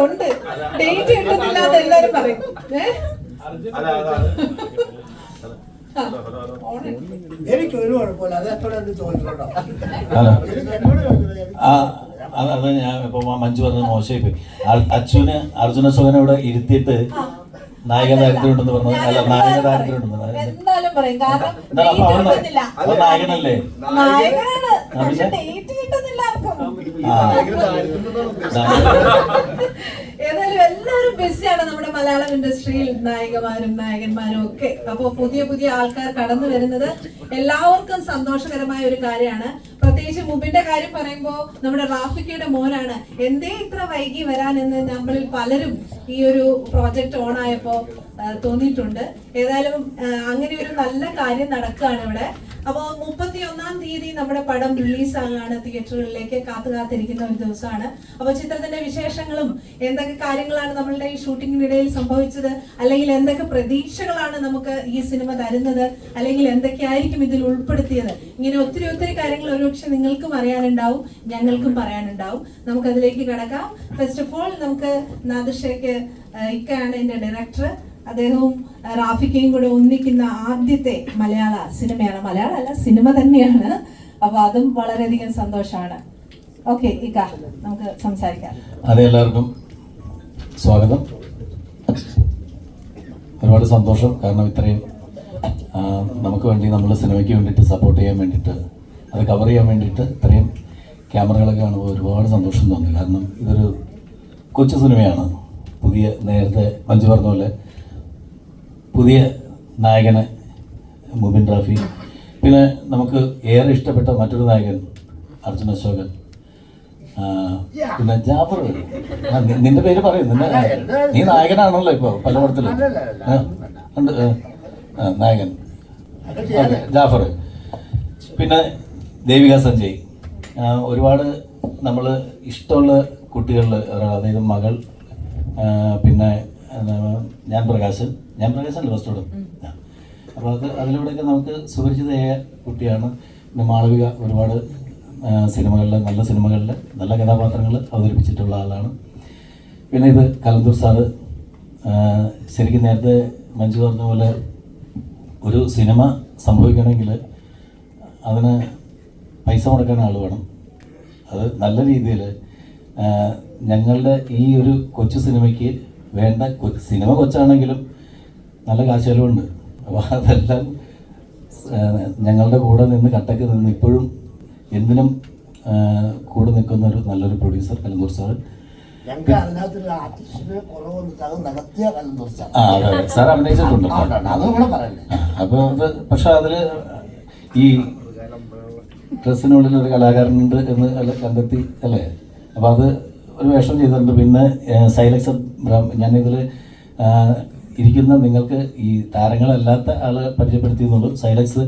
ഉണ്ട് ഡേറ്റ് കിട്ടുന്നില്ല എന്ന് എല്ലാരും പറയും. എനിക്ക് ഒരു കുഴപ്പമില്ല, അത് എപ്പോഴും ചോദിച്ചിട്ടുണ്ടോ? അത് ഞാൻ ഇപ്പൊ മഞ്ജു പറഞ്ഞത് മോശമായി പോയി. അച്ഛന് അർജുന അശോകനെ ഇവിടെ ഇരുത്തിയിട്ട് നായക ദാരിദ്ര്യം ഉണ്ടെന്ന് പറഞ്ഞു. അല്ല, നായക ദാരിദ്ര്യം ഉണ്ടെന്ന് എന്തായാലും പറയും. കാരണം നായകനല്ലേ? ഏതായാലും എല്ലാവരും ബിസിയാണ് നമ്മുടെ മലയാളം ഇൻഡസ്ട്രിയിൽ, നായികമാരും നായകന്മാരും ഒക്കെ. അപ്പൊ പുതിയ പുതിയ ആൾക്കാർ കടന്നു വരുന്നത് എല്ലാവർക്കും സന്തോഷകരമായ ഒരു കാര്യമാണ്. പ്രത്യേകിച്ച് മുബിന്റെ കാര്യം പറയുമ്പോ നമ്മുടെ റാഫിക്കയുടെ മോനാണ് എന്തേ ഇത്ര വൈകി വരാനെന്ന് നമ്മളിൽ പലരും ഈ ഒരു പ്രോജക്റ്റ് ഓൺ ആയപ്പോ തോന്നിയിട്ടുണ്ട്. ഏതായാലും അങ്ങനെ ഒരു നല്ല കാര്യം നടക്കുകയാണ് ഇവിടെ. അപ്പൊ 31-ാം തീയതി നമ്മുടെ പടം റിലീസ് ആകാണ്, തിയേറ്ററുകളിലേക്ക് കാത്തിരിക്കുന്ന ഒരു ദിവസമാണ്. അപ്പൊ ചിത്രത്തിന്റെ വിശേഷങ്ങളും എന്തൊക്കെ കാര്യങ്ങളാണ് നമ്മളുടെ ഈ ഷൂട്ടിങ്ങിനിടയിൽ സംഭവിച്ചത്, അല്ലെങ്കിൽ എന്തൊക്കെ പ്രതീക്ഷകളാണ് നമുക്ക് ഈ സിനിമ തരുന്നത്, അല്ലെങ്കിൽ എന്തൊക്കെയായിരിക്കും ഇതിൽ ഉൾപ്പെടുത്തിയത്, ഇങ്ങനെ ഒത്തിരി കാര്യങ്ങൾ ഒരുപക്ഷെ നിങ്ങൾക്കും അറിയാനുണ്ടാവും, ഞങ്ങൾക്കും പറയാനുണ്ടാവും. നമുക്കതിലേക്ക് കടക്കാം. ഫസ്റ്റ് ഓഫ് ഓൾ നമുക്ക് നാദിർഷയ്ക്ക്, ഇക്കയാണ് എന്റെ ഡയറക്ടർ, അദ്ദേഹവും റാഫിക്കയും കൂടെ ഒന്നിക്കുന്ന ആദ്യത്തെ മലയാള സിനിമയാണ്. മലയാളം അല്ല, സിനിമ തന്നെയാണ്. അപ്പൊ അതും വളരെയധികം സന്തോഷമാണ്. ഓക്കെ ഇക്ക, നമുക്ക് സംസാരിക്കാം. അതെ, എല്ലാവർക്കും സ്വാഗതം. ഒരുപാട് സന്തോഷം. കാരണം ഇത്രയും നമുക്ക് വേണ്ടി, നമ്മുടെ സിനിമയ്ക്ക് വേണ്ടിയിട്ട് സപ്പോർട്ട് ചെയ്യാൻ വേണ്ടിയിട്ട്, അത് കവർ ചെയ്യാൻ വേണ്ടിയിട്ട് ഇത്രയും ക്യാമറകളൊക്കെ കാണുമ്പോൾ ഒരുപാട് സന്തോഷം തോന്നി. കാരണം ഇതൊരു കൊച്ചു സിനിമയാണ്. നേരത്തെ മഞ്ജു പറഞ്ഞ പോലെ പുതിയ നായകന് മുബിൻ റാഫി, പിന്നെ നമുക്ക് ഏറെ ഇഷ്ടപ്പെട്ട മറ്റൊരു നായകൻ അർജുന അശോകൻ, പിന്നെ ജാഫർ. നിന്റെ പേര് പറയും, നീ നായകനാണല്ലോ ഇപ്പോൾ പല പടത്തിലും ഉണ്ട്. നായകൻ ജാഫർ, പിന്നെ ദേവിക സഞ്ജയ്. ഒരുപാട് നമ്മൾ ഇഷ്ടമുള്ള കുട്ടികളിൽ ഒരാൾ, അതായത് മകൾ, പിന്നെ ഞാൻ പ്രകാശൻ ഫസ്റ്റോട്. അപ്പോൾ അതിലൂടെയൊക്കെ നമുക്ക് സുപരിചിതയായ കുട്ടിയാണ്. പിന്നെ മാളവിക ഒരുപാട് നല്ല സിനിമകളിൽ നല്ല കഥാപാത്രങ്ങൾ അവതരിപ്പിച്ചിട്ടുള്ള ആളാണ്. പിന്നെ ഇത് കലന്തൂർ സാറ്. ശരിക്കും നേരത്തെ മഞ്ജു പറഞ്ഞ പോലെ ഒരു സിനിമ സംഭവിക്കണമെങ്കിൽ അതിന് പൈസ മുടക്കാൻ ആൾ വേണം. അത് നല്ല രീതിയിൽ ഞങ്ങളുടെ ഈ ഒരു കൊച്ചു സിനിമയ്ക്ക് വേണ്ട, സിനിമ കൊച്ചാണെങ്കിലും നല്ല കാശ് ചെലവുണ്ട്. അപ്പോൾ അതെല്ലാം ഞങ്ങളുടെ കൂടെ നിന്ന് കട്ടക്ക് നിന്ന് ഇപ്പോഴും എന്തിനും കൂടെ നിൽക്കുന്ന ഒരു നല്ലൊരു പ്രൊഡ്യൂസർ കലന്തൂർ സാർ. സാർ അഭിനയിച്ചിട്ടുണ്ട്. അപ്പോൾ അത് പക്ഷെ അതിൽ ഈ ഡ്രസ്സിനുള്ളിൽ ഒരു കലാകാരനുണ്ട് എന്ന് കണ്ടെത്തി അല്ലേ? അപ്പോൾ അത് ഒരു വേഷം ചെയ്തിട്ടുണ്ട്. പിന്നെ സൈലക്സ് ഞാനിതിൽ ഇരിക്കുന്ന നിങ്ങൾക്ക് ഈ താരങ്ങളല്ലാത്ത ആളെ പരിചയപ്പെടുത്തിയെന്നുള്ളൂ. സൈലക്സ്